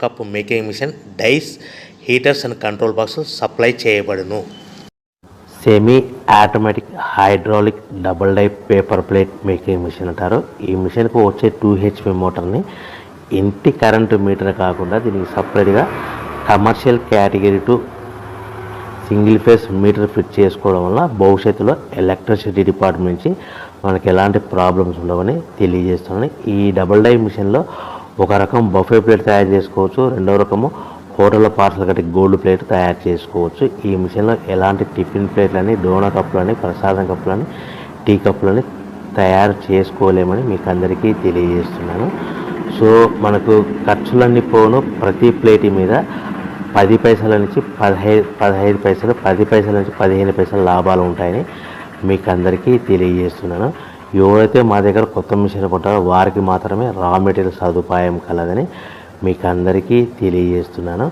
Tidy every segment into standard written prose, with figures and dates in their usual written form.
Cup making machine, dies, heaters and control box supply చేయబడును. Semi automatic hydraulic double die paper plate making machine అంటారు. ఈ మిషన్కు వచ్చే 2 HP మోటార్ని ఇంటి current meter కాకుండా దీనికి సపరేట్గా commercial category to single phase metre fit చేసుకోవడం వల్ల భవిష్యత్తులో ఎలక్ట్రిసిటీ డిపార్ట్మెంట్ నుంచి మనకి ఎలాంటి ప్రాబ్లమ్స్ ఉండవని తెలియజేస్తున్నాను. ఈ డబుల్ డై మిషన్లో ఒక రకం బఫే ప్లేట్ తయారు చేసుకోవచ్చు, రెండవ రకము హోటల్లో పార్సల్ కట్టి గోల్డ్ ప్లేట్ తయారు చేసుకోవచ్చు. ఈ మిషన్లో ఎలాంటి టిఫిన్ ప్లేట్లని, డోనా కప్పులని, ప్రసాదం కప్పులని, టీ కప్పులని తయారు చేసుకోలేమని మీకు అందరికీ తెలియజేస్తున్నాను. సో మనకు ఖర్చులన్నీ పోను ప్రతి ప్లేట్ మీద 10 పైసల నుంచి 15 పైసలు, 10 పైసల నుంచి 15 పైసలు లాభాలు ఉంటాయని మీకు అందరికీ తెలియజేస్తున్నాను. ఎవరైతే మా దగ్గర కొత్త మిషన్ కొంటారో వారికి మాత్రమే రా మెటీరియల్ సదుపాయం కలదని మీకు అందరికీ తెలియజేస్తున్నాను.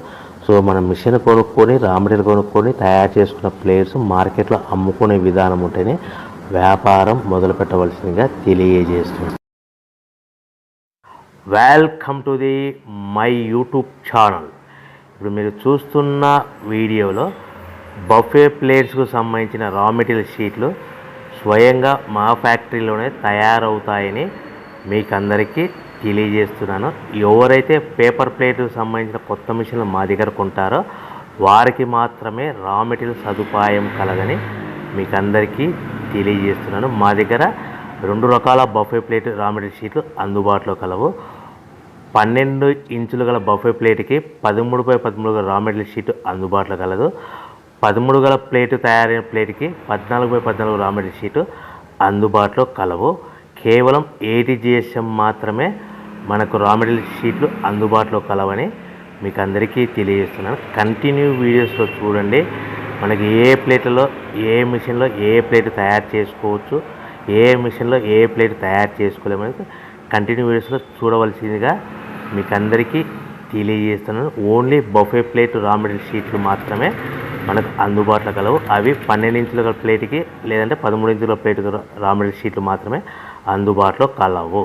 సో మన మిషన్ కొనుక్కొని, రా మెటీరియల్ కొనుక్కొని తయారు చేసుకున్న ప్లేట్స్ మార్కెట్లో అమ్ముకునే విధానం ఉంటేనే వ్యాపారం మొదలు పెట్టవలసిందిగా తెలియజేస్తున్నాను. Welcome to the my YouTube channel. ఇప్పుడు మీరు చూస్తున్న వీడియోలో బఫే ప్లేట్స్కు సంబంధించిన రా మెటీరియల్ షీట్లు స్వయంగా మా ఫ్యాక్టరీలోనే తయారవుతాయని మీకు అందరికీ తెలియజేస్తున్నాను. ఎవరైతే పేపర్ ప్లేట్కు సంబంధించిన కొత్త మిషన్లు మా దగ్గర కొంటారో వారికి మాత్రమే రా మెటీరియల్ సదుపాయం కలదని మీకు అందరికీ తెలియజేస్తున్నాను. మా దగ్గర 2 రకాల బఫే ప్లేట్ రా మెటీరియల్ షీట్లు అందుబాటులో కలవు. 12 ఇంచులు గల బఫే ప్లేట్కి 13x13 రా మెటీరియల్ షీట్ అందుబాటులో కలదు. 13 గల ప్లేటు తయారైన ప్లేట్కి 14x14 రా మెటీరియల్ షీటు అందుబాటులో కలవు. కేవలం 80 GSM మాత్రమే మనకు రా మెటీరియల్ షీట్లు అందుబాటులో కలవని మీకు అందరికీ తెలియజేస్తున్నాను. కంటిన్యూ వీడియోస్లో చూడండి. మనకి ఏ ప్లేట్లలో ఏ మిషన్లో ఏ ప్లేట్ తయారు చేసుకోవచ్చు, ఏ మిషన్లో ఏ ప్లేట్ తయారు చేసుకోలేమని కంటిన్యూ వీడియోస్లో చూడవలసిందిగా మీకు అందరికీ తెలియజేస్తున్నాను. Only buffet plate raw material షీట్లు మాత్రమే మనకు అందుబాటులో కలవు. అవి 12 ఇంచుల ప్లేట్కి లేదంటే 13 ఇంచుల ప్లేట్ రా మెటీరియల్ షీట్లు మాత్రమే అందుబాటులో కలవు.